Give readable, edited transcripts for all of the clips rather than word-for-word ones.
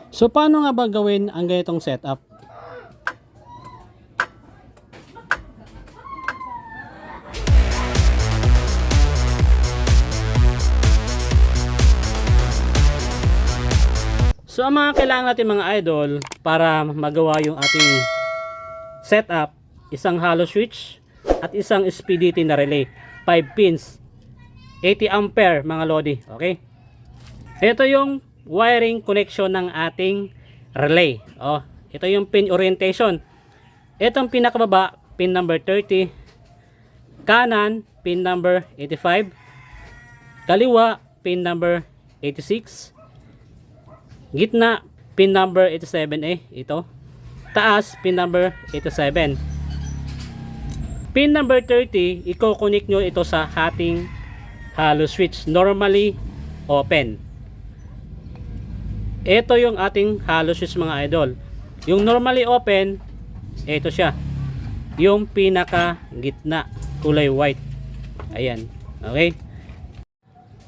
So paano nga ba gawin ang ganitong setup? So ang mga kailangan natin mga idol para magawa yung ating setup, isang hollow switch at isang SPDT na relay, 5 pins, 80 ampere mga lodi. Okay, ito yung wiring connection ng ating relay. Ito yung pin orientation. Itong pinakababa, pin number 30, kanan pin number 85, kaliwa pin number 86, gitna pin number 87A, ito taas pin number 87. Pin number 30, i-connect nyo ito sa ating hollow switch, normally open. Ito yung ating hollow switch mga idol. Yung normally open, ito siya, yung pinaka gitna, kulay white. Ayan, okay.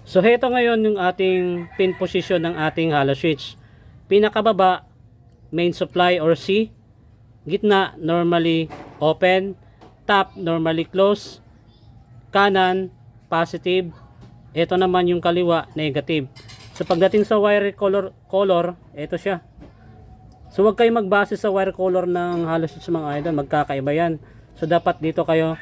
So ito ngayon yung ating pin position ng ating hollow switch. Pinakababa, main supply or C. Gitna, normally open. Top, normally close. Kanan, positive. Ito naman yung kaliwa, negative. So pagdating sa wire color, ito siya. So wag kayo magbase sa wire color ng hollow switch mga idol, magkakaiba yan. So dapat dito kayo,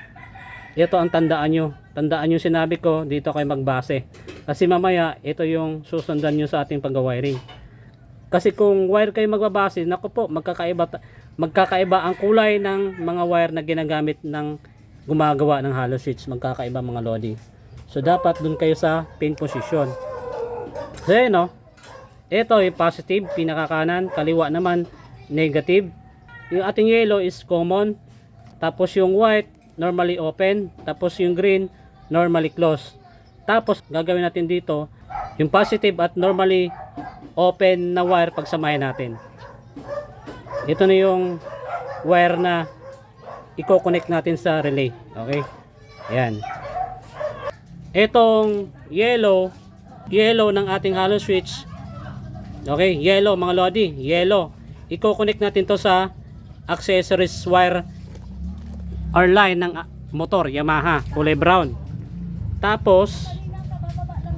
ito ang tandaan nyo. Tandaan yung sinabi ko, dito kayo magbase. Kasi mamaya, ito yung susundan nyo sa ating pag-wiring. Kasi kung wire kayo magbabase, naku po, magkakaiba ang kulay ng mga wire na ginagamit ng gumagawa ng hollow switch. Magkakaiba mga lodi. So dapat dun kayo sa pin position. So yun, no? Ito yung positive, pinakakanan. Kaliwa naman, negative. Yung ating yellow is common. Tapos yung white, normally open. Tapos yung green, normally closed. Tapos gagawin natin dito yung positive at normally open na wire, pagsamahin natin. Ito na yung wire na i-connect natin sa relay. Okay, ayan. Itong yellow ng ating hollow switch, okay, yellow mga lodi, yellow, i-connect natin to sa accessories wire or line ng motor Yamaha, kulay brown. Tapos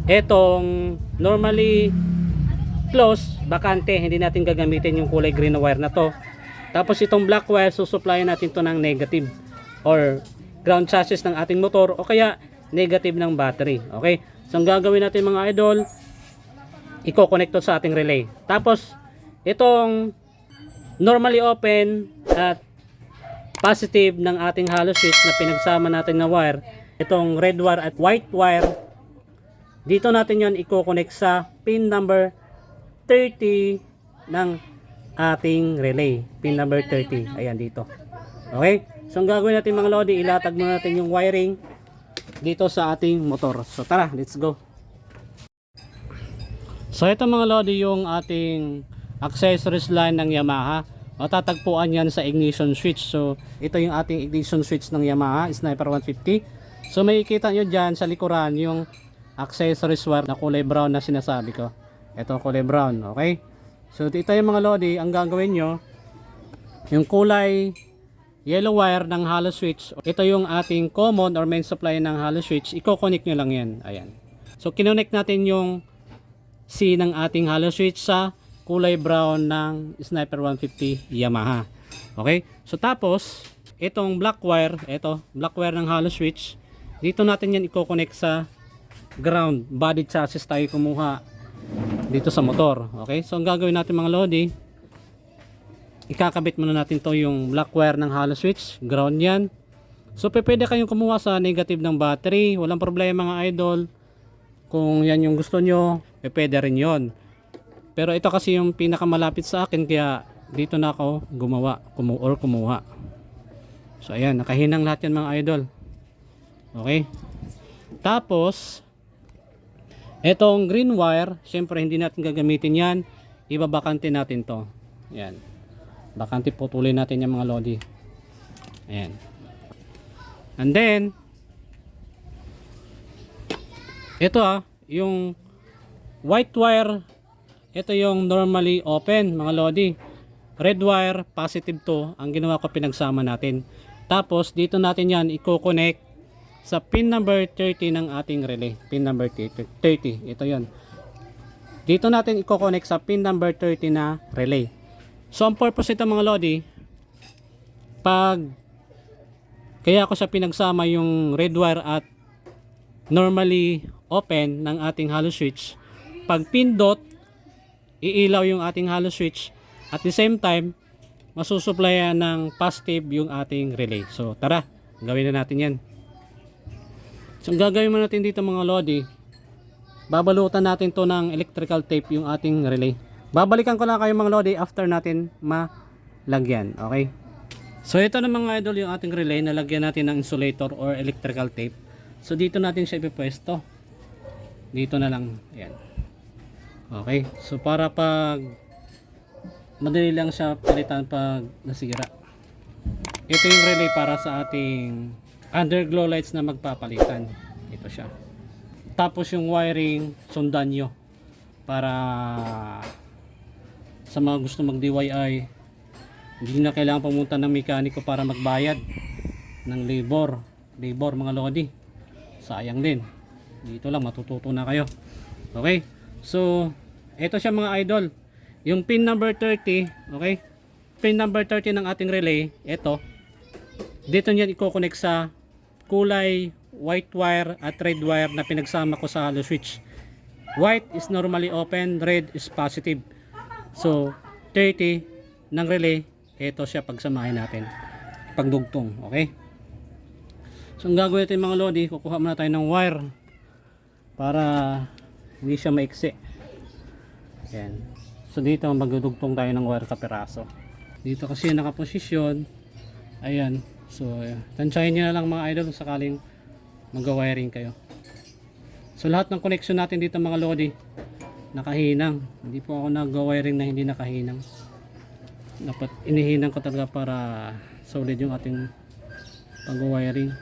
etong normally close, bakante, hindi natin gagamitin yung kulay green na wire na to. Tapos itong black wire, susuplayan natin to ng negative or ground chassis ng ating motor o kaya negative ng battery. Okay, so ang gagawin natin mga idol, i-connect to sa ating relay. Tapos itong normally open at positive ng ating hollow switch na pinagsama natin na wire, itong red wire at white wire, dito natin yon i-connect sa pin number 30 ng ating relay. Pin number 30. Ayan dito. Okay? So ang gagawin natin mga lodi, ilatag muna natin yung wiring dito sa ating motor. So tara, let's go. So ito mga lodi yung ating accessories line ng Yamaha. Matatagpuan yan sa ignition switch. So ito yung ating ignition switch ng Yamaha Sniper 150. So makikita nyo dyan sa likuran yung accessories wire na kulay brown na sinasabi ko. Ito kulay brown, okay? So ito yung mga lodi, ang gagawin nyo, yung kulay yellow wire ng hollow switch, ito yung ating common or main supply ng hollow switch, i-connect nyo lang yan. Ayan. So kinonect natin yung C ng ating hollow switch sa kulay brown ng Sniper 150 Yamaha. Okay? So tapos, itong black wire, ito, black wire ng hollow switch, dito natin yan i-connect sa ground. Body chassis tayo kumuha dito sa motor. Okay? So ang gagawin natin mga lodi, ikakabit muna natin to yung black wire ng hollow switch, ground yan. So pwede kayong kumuha sa negative ng battery, walang problema mga idol. Kung yan yung gusto nyo, pwede rin yon. Pero ito kasi yung pinakamalapit sa akin, kaya dito na ako kumuha. So ayan, nakahinang lahat yan mga idol. Okay? Tapos etong green wire, syempre hindi natin gagamitin yan, ibabakante natin to. Ayan, bakante, putulin natin yung mga lodi. Ayan. And then ito yung white wire ito yung normally open mga lodi. Red wire, positive to. Ang ginawa ko, pinagsama natin. Tapos dito natin yan i-connect sa pin number 30 ng ating relay. Pin number 30. Ito yon. Dito natin i-connect sa pin number 30 na relay. So ang purpose ito mga lodi, kaya ako sa pinagsama yung red wire at normally open ng ating hollow switch. Pag pindot, iilaw yung ating hollow switch. At the same time, masusuplayan ng positive yung ating relay. So tara, gawin na natin yan. So ang gagawin mo natin dito mga lodi, babalutan natin to ng electrical tape yung ating relay. Babalikan ko lang kayo mga lodi after natin malagyan. Okay? So ito na mga idol yung ating relay, nalagyan natin ng insulator or electrical tape. So dito natin siya ipipwesto. Dito na lang. Ayan. Okay. So para pag madali lang siya palitan pag nasira. Ito yung relay para sa ating underglow lights na magpapalitan. Ito siya. Tapos yung wiring, sundan nyo para sa mga gusto mag DIY, hindi na kailangan pumunta ng mekaniko para magbayad ng labor mga lodi. Sayang din. Dito lang matututo na kayo. Okay? So ito siya mga idol, yung pin number 30. Okay, pin number 30 ng ating relay. Ito, dito niyan i-connect sa kulay white wire at red wire na pinagsama ko sa hollow switch. White is normally open, red is positive. So 30 ng relay, ito siya pagsamahin natin pagdugtong. Okay, so ang gagawin natin mga lodi, kukuha muna tayo ng wire para hindi siya maiksi. Yan. So dito magdudugtong tayo ng wire kapiraso. Dito kasi nakaposisyon. Ayan. So tansyahin nyo na lang mga idol sakaling mag-wiring kayo. So lahat ng connection natin dito mga lodi nakahinang. Hindi po ako nag-wiring na hindi nakahinang. Dapat inihinang ko talaga para solid yung ating pag-wiring.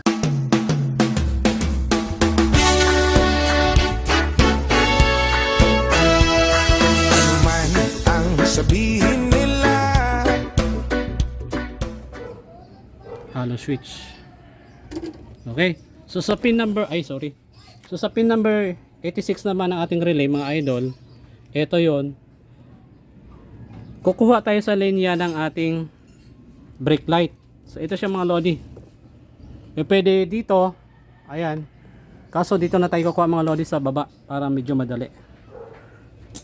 Sabihin nila hollow switch. Okay, so sa pin number so sa pin number 86 naman ng ating relay mga idol, ito yon. Kukuha tayo sa linya ng ating brake light. So ito siya mga lodi. Pwede dito, ayan, kaso dito na tayo kukuha mga lodi sa baba para medyo madali.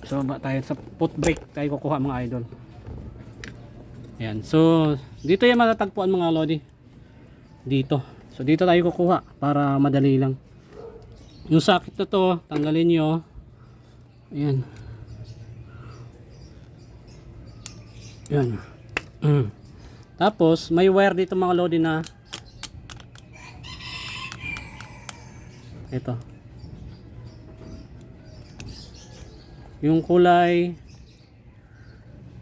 So ba tayo sa foot brake tayo kukuha mga idol. Ayan. So dito yan matatagpuan mga lodi. Dito. So dito tayo kukuha para madali lang. Yung socket na to, tanggalin nyo. Ayan. Ayan. Tapos may wire dito mga lodi na ito. Yung kulay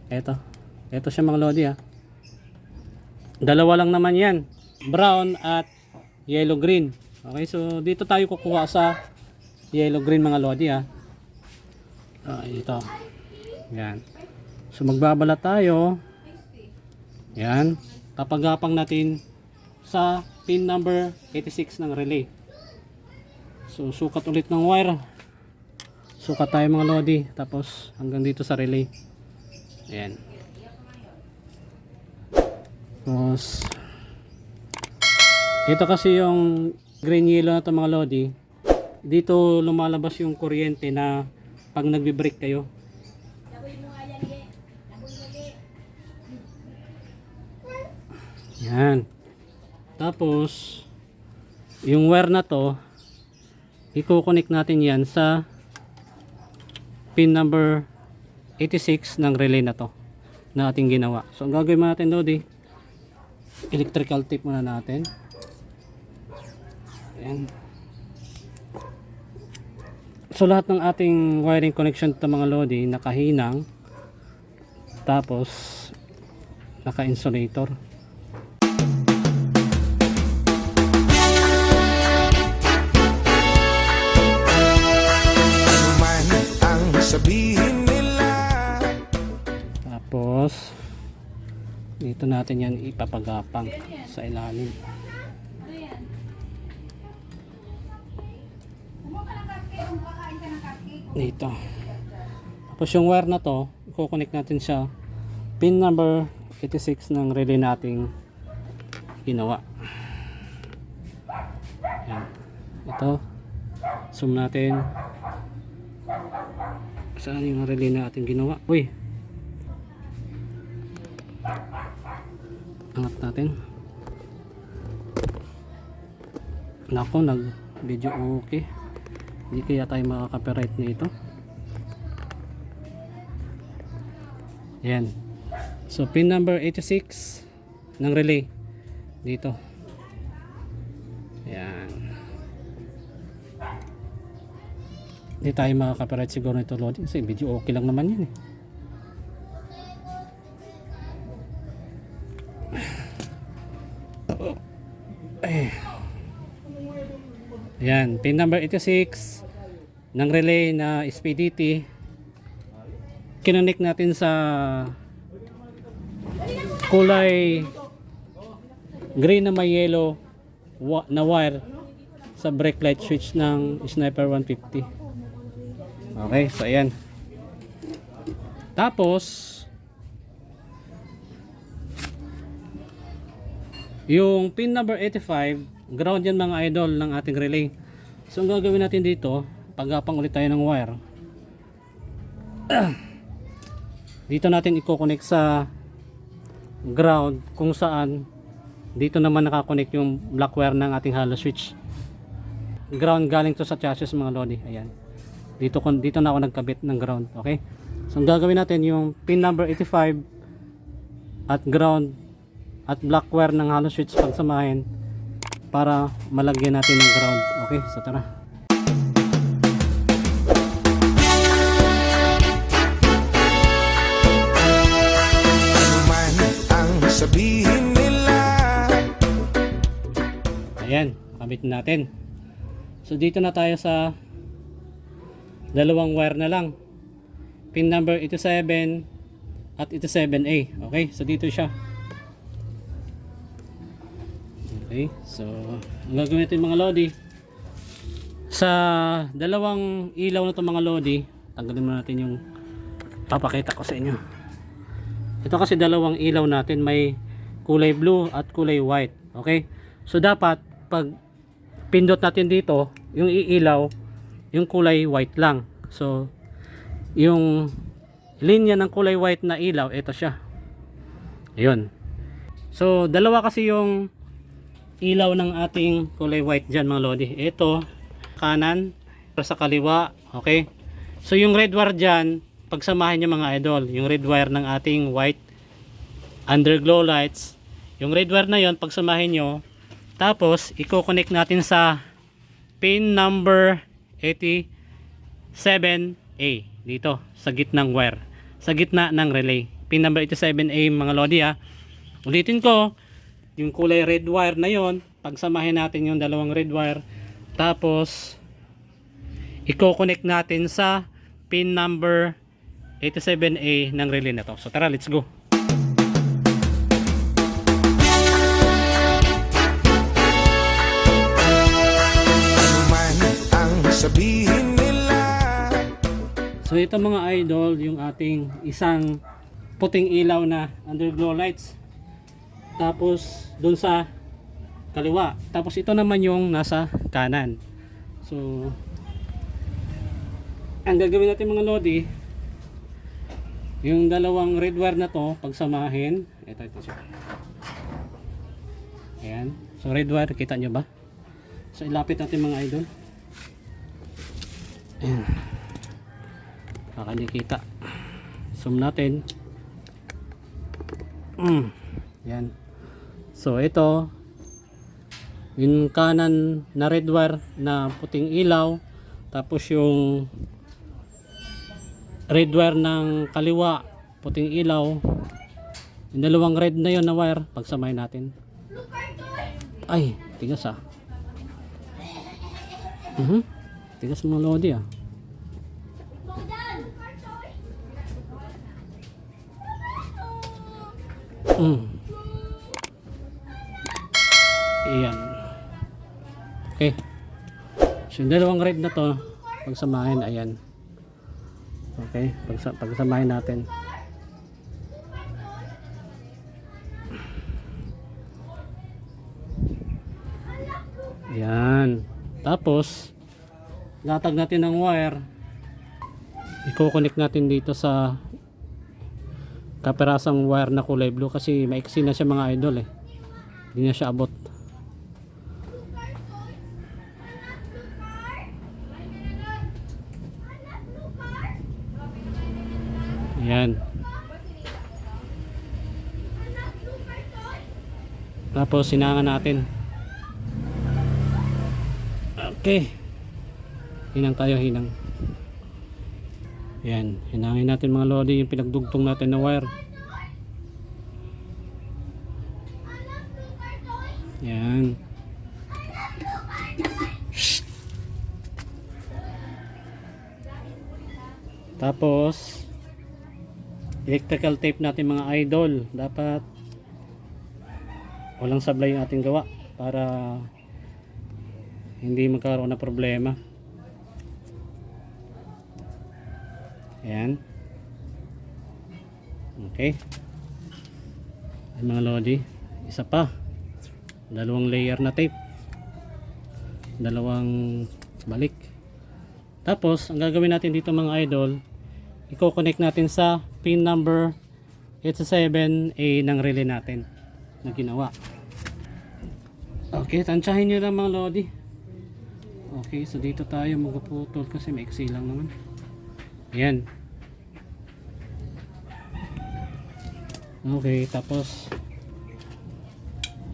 ito siya mga lodi ha. Dalawa lang naman yan, brown at yellow green. Okay, so dito tayo kukuha sa yellow green mga lodi ha. Ito yan. So magbabala tayo. Yan, tapagapang natin sa pin number 86 ng relay. So sukat ulit ng wire. Sukat tayo mga lodi, tapos hanggang dito sa relay. Ayan. Tapos ito kasi yung green yellow na ito mga lodi. Dito lumalabas yung kuryente na pag nagbe-brake kayo. Yan. Tapos yung wire na to, i-connect natin yan sa pin number 86 ng relay na to na ating ginawa. So ang gagawin natin lodi, electrical tape muna natin. Ayan. So lahat ng ating wiring connection to mga lodi nakahinang, tapos naka-insulator. sabihin nila Tapos dito natin yan ipapagapang sa ilalim. Dito. Tapos yung wire na to, i-connect natin siya pin number 86 ng relay nating ginawa. Yan. Ito. Zoom natin. Saan yung relay natin ginawa? Uy. Angat natin. Nako, nag video okay. Hindi kaya tayo makaka-copyright nito. Yan. So pin number 86 ng relay dito. Yan. Hindi tayo makaka-copyright siguro nito loading kasi video okay lang naman yun eh. Ayan, pin number 86 ng relay na SPDT. Kinonek natin sa kulay green na may yellow na wire sa brake light switch ng Sniper 150. Okay, so ayan. Tapos yung pin number 85, ground yan mga idol ng ating relay. So ang gagawin natin dito, pagapang ulit tayo ng wire. Dito natin i-connect sa ground kung saan dito naman nakakonect yung black wire ng ating hollow switch. Ground galing to sa chassis mga lodi. Ayan. Dito na ako nagkabit ng ground. Okay? So ang gagawin natin yung pin number 85 at ground at black wire ng hollow switch pagsamahin para malagyan natin ng ground. Okay, so tara. Ano man ang sabihin nila. Ayan, kabit natin. So dito na tayo sa dalawang wire na lang. Pin number 87 at 87A. Okay, so dito siya. Okay, so ang gagawin natin mga lodi, sa dalawang ilaw na to mga lodi, tanggalin muna natin yung papakita ko sa inyo. Ito kasi dalawang ilaw natin, may kulay blue at kulay white. Okay, so dapat pag pindot natin dito, yung iilaw yung kulay white lang. So yung linya ng kulay white na ilaw, ito siya. Ayun. So dalawa kasi yung ilaw ng ating kulay white dyan mga lodi. Ito kanan, pero sa kaliwa. Okay, so yung red wire dyan, pagsamahin nyo mga idol, yung red wire ng ating white underglow lights, yung red wire na yon pagsamahin nyo, tapos i-connect natin sa pin number 87A dito sa gitnang wire, sa gitna ng relay. Pin number 87A mga lodi ha. Ulitin ko, yung kulay red wire na yon, pagsamahin natin yung dalawang red wire, tapos i-connect natin sa pin number 87A ng relay na to. So tara, let's go. Ano man ang sabihin nila. So ito mga idol, yung ating isang puting ilaw na underglow lights, tapos dun sa kaliwa, tapos ito naman yung nasa kanan. So ang gagawin natin mga lodi, yung dalawang red wire na to pagsamahin, ito siya. Ayan, so red wire, kita nyo ba? So ilapit natin mga idol. Ayan, baka hindi kita. Zoom natin. Yan. So ito yung kanan na red wire na puting ilaw, tapos yung red wire ng kaliwa puting ilaw, yung dalawang red na yon na wire pagsamahin natin. Ay, tigas ah. Tigas mga lodi ah. Ayan. Okay. So yung dalawang red na to, pagsamahin, ayan. Okay, pagsamahin natin. Ayan. Tapos latag natin ng wire. I-connect natin dito sa kaperasang wire na kulay blue kasi maiksi na siya mga idol eh. Hindi na siya abot. Ayan. Tapos sinangan natin. Okay. Hinang tayo, hinang. Ayan. Hinangin natin mga lodi yung pinagdugtong natin na wire. Ayan. Tapos electrical tape natin mga idol, dapat walang sablay yung ating gawa para hindi magkaroon ng problema. Ayan. Okay. Ayan mga lodi, isa pa, dalawang layer na tape, dalawang balik. Tapos ang gagawin natin dito mga idol, i-connect natin sa pin number 87A ng relay natin na ginawa. Okay, tansyahin nyo lang mga lodi. Okay, so dito tayo magpuputol kasi maiksi lang naman. Ayan. Okay, tapos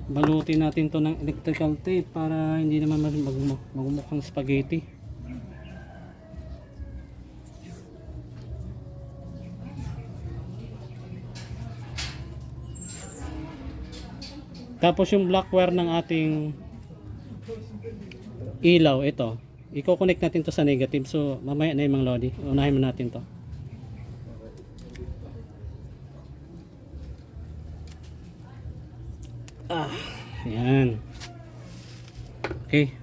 balutin natin to ng electrical tape para hindi naman magmukhang spaghetti. Tapos yung black wire ng ating ilaw, ito, i-connect natin to sa negative. So mamaya na yung mga lodi, unahin mo natin to. Ayan. Okay.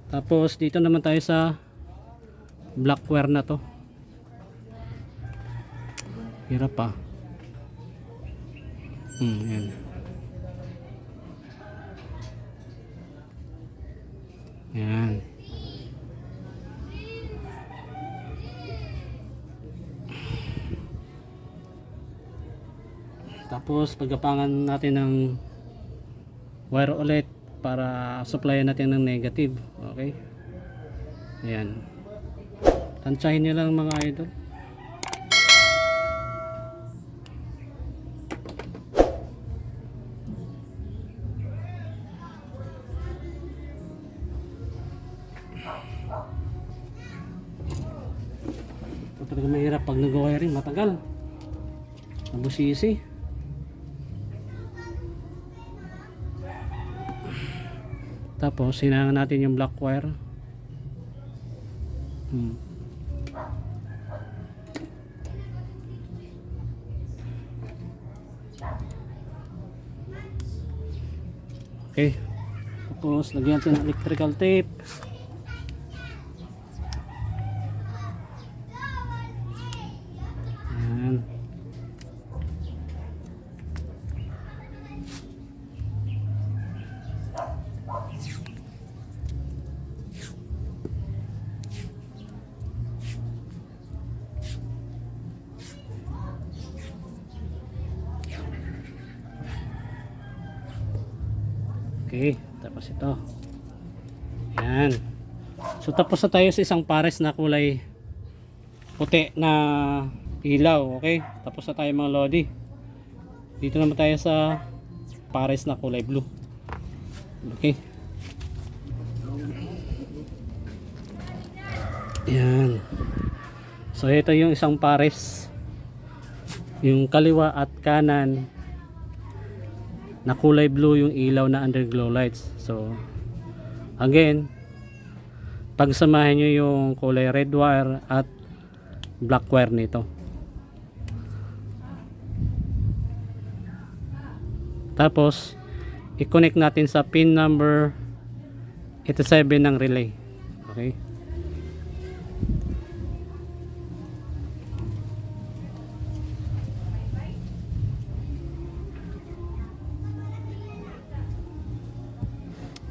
Tapos dito naman tayo sa black wire na to. Hirap pa. Ayan. Ayan. Tapos paggapangan natin ng wire ulit para supplyan natin ng negative. Okay. Ayan. Tansyahin nyo lang mga idol. Talaga mahirap pag nag-wiring, matagal, nabusisi. Tapos sinangan natin yung black wire. Okay, tapos lagyan natin ng electrical tape. Okay, tapos ito. Ayan. So tapos na tayo sa isang pares na kulay puti na ilaw. Okay, tapos na tayo mga lodi. Dito naman tayo sa pares na kulay blue. Okay. Ayan. So ito yung isang pares, yung kaliwa at kanan na kulay blue yung ilaw na underglow lights. So again, pagsamahin nyo yung kulay red wire at black wire nito. Tapos i-connect natin sa pin number 87 ng relay. Okay.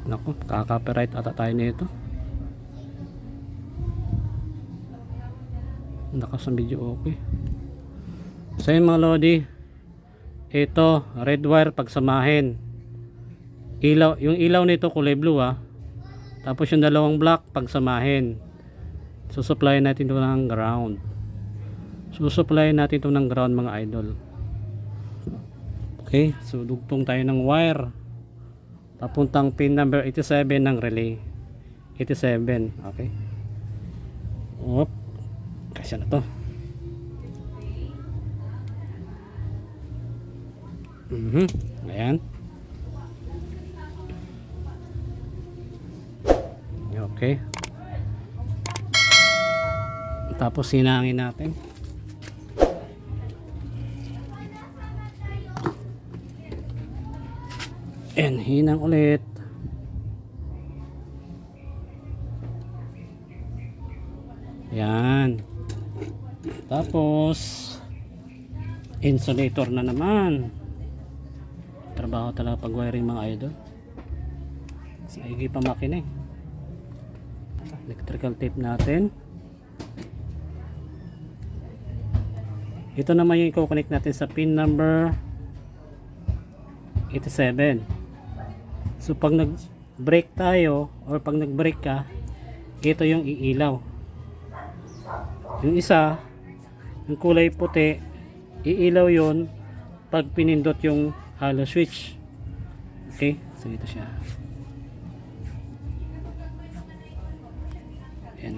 Naku, kaka-copyright ata tayo nito. Nakas ang video okay. So yun mga lodi, ito red wire pagsamahin. Ilaw, yung ilaw nito kulay blue tapos yung dalawang black pagsamahin. Susuplayin natin ito ng ground. Susuplayin natin ito ng ground mga idol. Okay, so dugtong tayo ng wire papuntang pin number 87 ng relay. 87, okay. Op, kasya na to. Ayan. Okay. Tapos sinangin natin. And hinang ulit. Yan. Tapos insulator na naman. Trabaho talaga pag wiring mga idol. Saigi pa makina eh. Electrical tape natin. Ito naman yung i-connect natin sa pin number 87. So pag nag-break tayo or pag nag-break ka, ito yung iilaw. Yung isa, yung kulay puti, iilaw yon pag pinindot yung hollow switch. Okay, so ito siya. Ayan.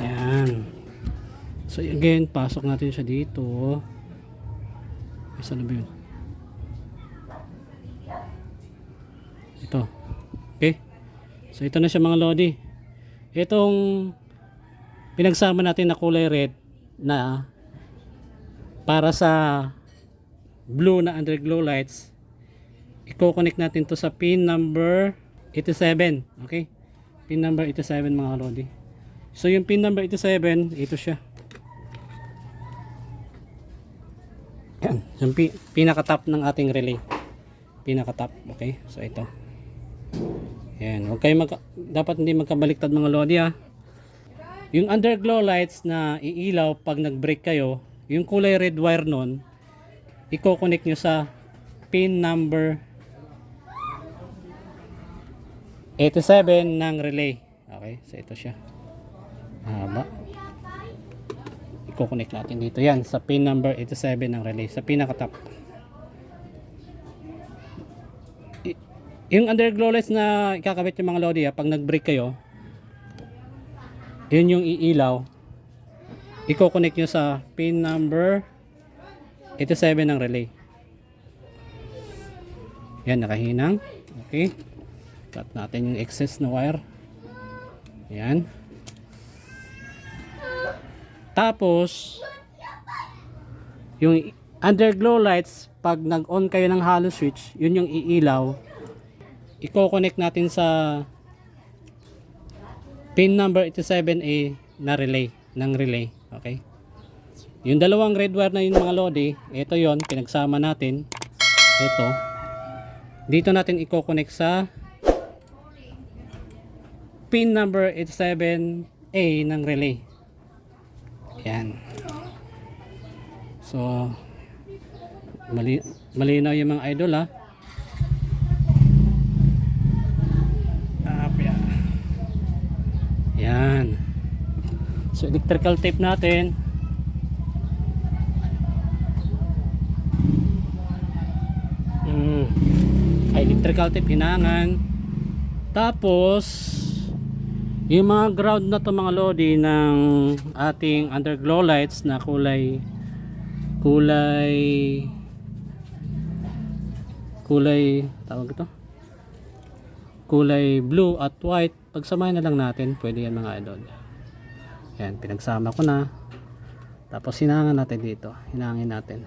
Ayan. So again, pasok natin siya dito. Isa na ba yun? Ito. Okay. So ito na siya mga lodi. Itong pinagsama natin na kulay red na para sa blue na underglow lights, i-connect natin to sa pin number 87. Okay? Pin number 87 mga lodi. So yung pin number 87, ito siya. Yan, yung pinaka-top ng ating relay. Pinaka-top, okay? So ito. Yan, huwag kayo dapat hindi magkabaliktad mga lodi Yung underglow lights na iilaw pag nag-break kayo, yung kulay red wire nun, i-connect nyo sa pin number 87 ng relay. Okay, so ito siya. Haba. I-connect natin dito yan sa pin number 87 ng relay, sa pinaka-top. Yung underglow lights na ikakabit yung mga lodi pag nag-break kayo, yun yung iilaw, i-connect nyo sa pin number 87 ng relay. Yan, nakahinang. Okay, cut natin yung excess na wire. Yan. Tapos yung underglow lights, pag nag-on kayo ng hollow switch, yun yung iilaw, i-connect natin sa pin number 87A na relay, ng relay. Okay, yung dalawang red wire na yun mga lodi, ito yon, pinagsama natin. Ito dito natin i-connect sa pin number 87A ng relay. Yan. So malinaw yung mga idol Yan. So electrical tape natin. Electrical tape hinangan. Tapos yung mga ground na to mga lodi ng ating underglow lights na kulay tawag ito, kulay blue at white, pagsamahin na lang natin, pwede yan mga idol. Yan, pinagsama ko na. Tapos hinangan natin dito. Hinangin natin.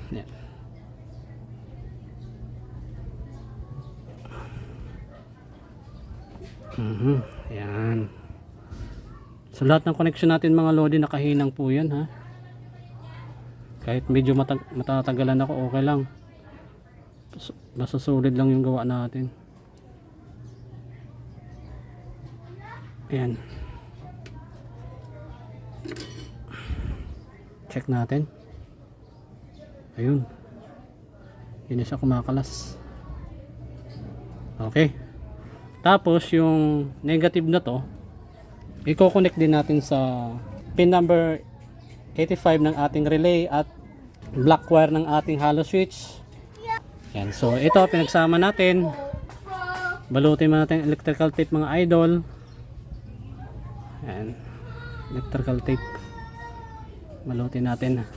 Yan. Yan. So lahat ng connection natin mga lodi nakahinang po yan ha. Kahit medyo matatagalan ako, okay lang. Basta solid lang yung gawa natin. Ayan. Check natin. Ayun. Hindi siya kumakalas. Okay. Tapos yung negative na to, i-connect din natin sa pin number 85 ng ating relay at black wire ng ating hollow switch. Yan. So ito pinagsama natin. Balutin mo natin electrical tape mga idol. Yan. Electrical tape. Balutin natin.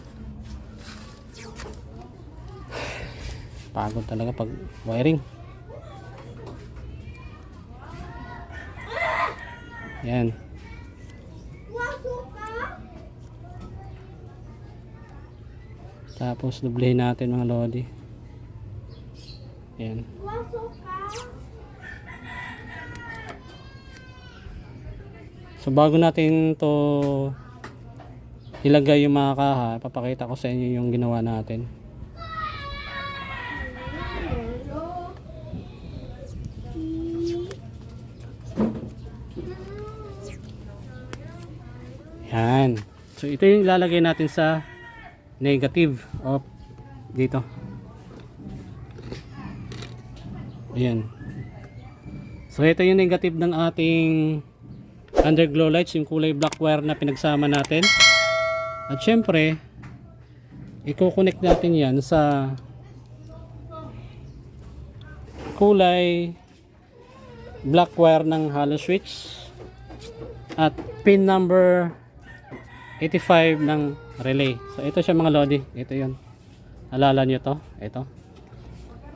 Pagod talaga pag wiring. Yan. Tapos dublehin natin mga lodi. Yan. So bago natin to ilagay yung mga kaha, papakita ko sa inyo yung ginawa natin. Yan. So ito yung ilalagay natin sa negative of dito. Ayan. So ito yung negative ng ating underglow lights, yung kulay black wire na pinagsama natin. At syempre, i-connect natin yan sa kulay black wire ng hollow switch at pin number 85 ng relay. So ito siya mga lodi. Ito yun. Alala nyo to. Ito.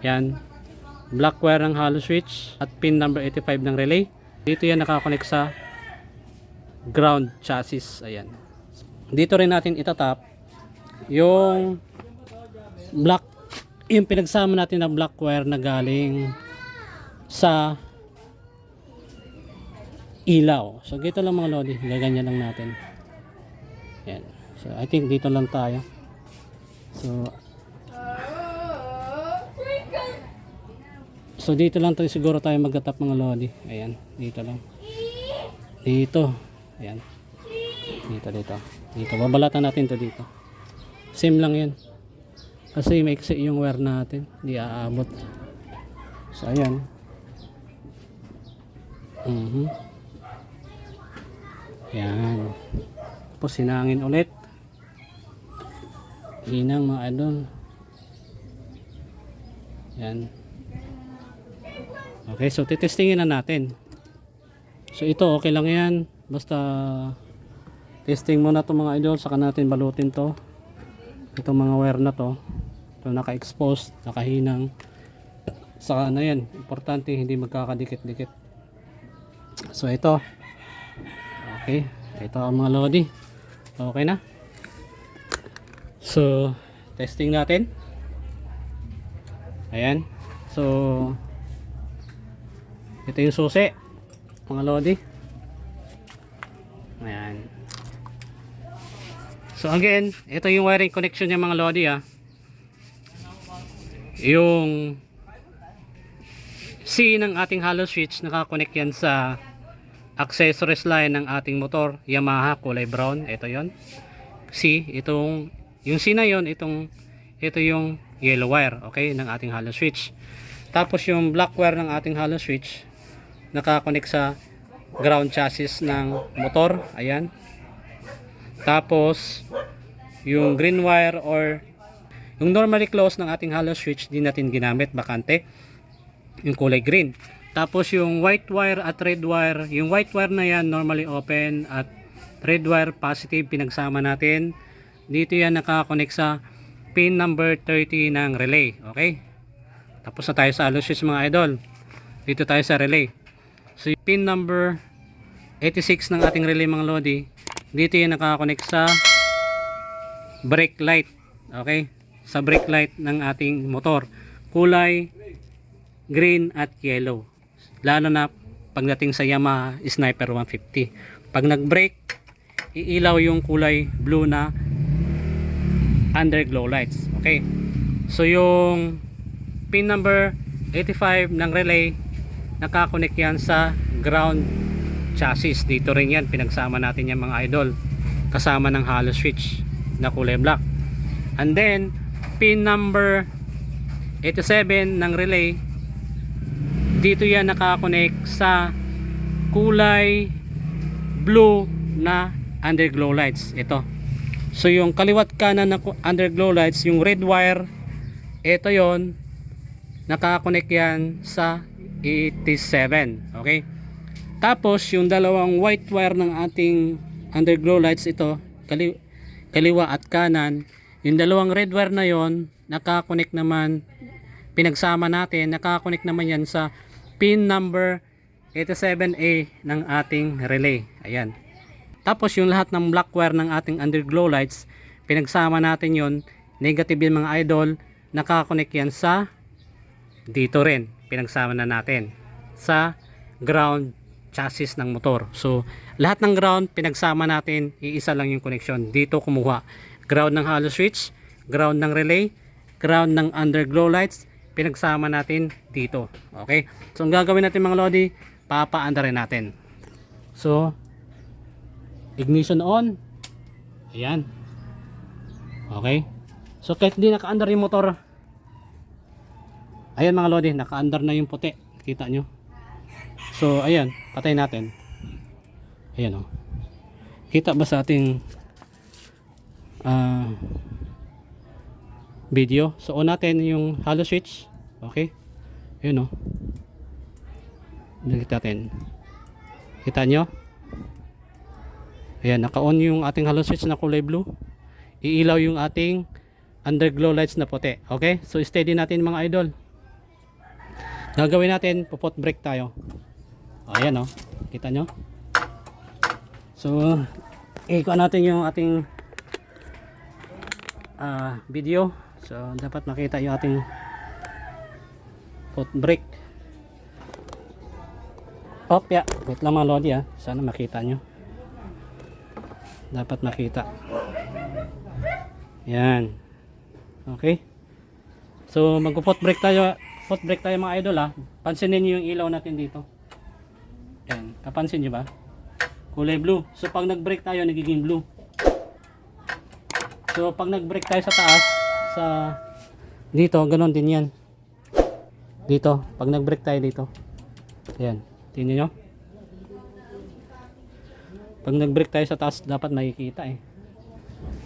Yan. Black wire ng hollow switch at pin number 85 ng relay. Dito yan nakakonect sa ground chassis. Ayan. Dito rin natin itatap yung yung pinagsama natin na black wire na galing sa ilaw. So dito lang mga lodi. Gaganyan lang natin. Yan. So I think dito lang tayo. So dito lang tayo siguro tayo magtatap mga lodi. Ayan, dito lang. Dito. Ayan. Dito. Dito babalatan natin to dito. Same lang 'yan. Kasi maiksi yung wire natin, di aabot. So ayan. Yan. Tapos sinangin ulit. Hinang mga idol. Yan. Okay, so titestingin na natin. So ito okay lang yan. Basta testing muna to mga idol. Saka natin balutin to. Itong mga wire na to. Ito naka-expose, nakahinang. Saka na yan. Importante hindi magkakadikit-dikit. So ito. Okay. Ito ang mga lodi. Okay na. So, testing natin. Ayan. So, ito yung susi. Mga lodi. Ayan. So, again, ito yung wiring connection niya mga lodi ah. Yung C ng ating hollow switch nakakonect yan sa accessories line ng ating motor Yamaha kulay brown. Ito yon C, yung C na yon, ito yung yellow wire, okay, ng ating hollow switch. Tapos yung black wire ng ating hollow switch nakakonect sa ground chassis ng motor. Ayan. Tapos yung green wire or yung normally close ng ating hollow switch di natin ginamit, bakante, yung kulay green. Tapos yung white wire at red wire, yung white wire na yan normally open at red wire positive pinagsama natin. Dito yan nakakonect sa pin number 30 ng relay. Okay? Tapos na tayo sa hollow switch mga idol. Dito tayo sa relay. So yung pin number 86 ng ating relay mga lodi, dito yung nakakonect sa brake light. Okay, sa brake light ng ating motor, kulay green at yellow, lalo na pagdating sa Yamaha Sniper 150. Pag nag brake, iilaw yung kulay blue na underglow lights. Okay, so yung pin number 85 ng relay, nakakonect yan sa ground chassis. Dito rin yan, pinagsama natin yan mga idol, kasama ng hollow switch na kulay black. And then pin number 87 ng relay, dito yan nakakonect sa kulay blue na underglow lights. Ito, so yung kaliwat kanan na underglow lights, yung red wire, ito yon, nakakonect yan sa 87. Okay, tapos yung dalawang white wire ng ating underglow lights, ito kaliwa at kanan, yung dalawang red wire na yon, nakakonect naman, pinagsama natin, nakakonect naman yan sa pin number 87A ng ating relay. Ayan. Tapos yung lahat ng black wire ng ating underglow lights, pinagsama natin yon, negative yan mga idol, nakakonect yan sa dito rin, pinagsama na natin sa ground chassis ng motor. So lahat ng ground pinagsama natin, iisa lang yung connection. Dito kumuha ground ng hollow switch, ground ng relay, ground ng underglow lights, pinagsama natin dito. Okay, so ang gagawin natin mga lodi, papaanda rin natin. So ignition on. Ayan. Okay, so kahit hindi naka-under yung motor, ayan mga lodi, naka-under na yung puti, kita nyo. So ayan, patay natin. Ayan o, kita ba sa ating video? So on natin yung hollow switch. Okay, ayan o, nakita natin, kita nyo. Ayan, naka-on yung ating hollow switch na kulay blue, iilaw yung ating underglow lights na puti. Okay, so steady natin mga idol. Gagawin natin, pupot brake tayo. Ayan o, kita nyo. So ikuha natin yung ating video. So dapat makita yung ating foot brake. Yeah, wait lang mga lodi sana makita nyo, dapat makita. Yan. Okay, so mag-foot brake tayo, foot brake tayo mga idol pansinin nyo yung ilaw natin dito. Yan, kapansin nyo ba? Kulay blue. So pag nag-brake tayo, nagiging blue. So pag nag-brake tayo sa taas, sa dito, ganoon din yan. Dito, pag nag-brake tayo dito, ayan, tingnan nyo. Pag nag-brake tayo sa taas, dapat makikita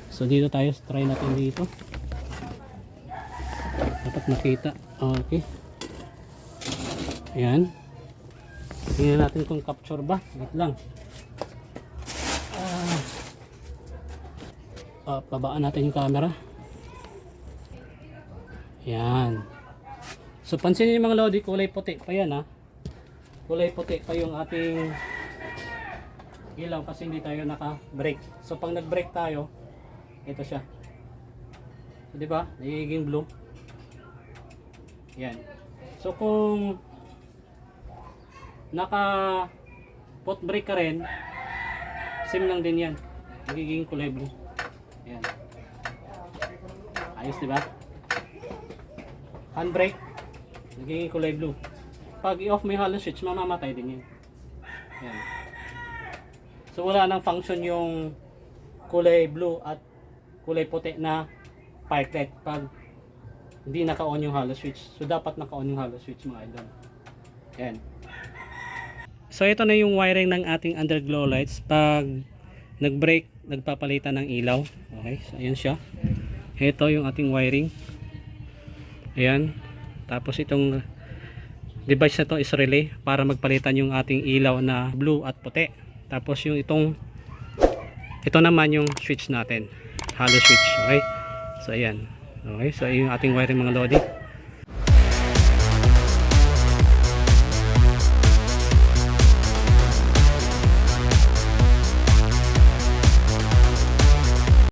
So dito tayo, try natin dito, dapat makita. Okay, ayan, tingnan natin kung capture ba. Wait lang, babaan natin yung camera. Yan. So pansinin yung mga lodi, kulay puti pa yan kulay puti pa yung ating ilaw kasi hindi tayo naka-brake. So pag nag-brake tayo, ito siya. So di ba? Nagiging blue. Yan. So kung naka-foot brake ka rin, same lang din yan. Nagiging kulay blue. Yan. Ayos di ba? Handbrake, nagiging kulay blue. Pag i-off mo yung hollow switch, mamamatay din yan. Yan. So wala nang function yung kulay blue at kulay puti na park light pag hindi naka-on yung hollow switch. So dapat naka-on yung hollow switch mga idol. Yan. So ito na yung wiring ng ating underglow lights. Pag nag-brake, nagpapalitan ng ilaw. Okay, so ayan siya. Ito yung ating wiring. Ayan. Tapos itong device na to is relay para magpalitan yung ating ilaw na blue at puti. Tapos yung ito naman yung switch natin, hollow switch. Okay, so ayan. Okay, so yung ating wiring mga lodi.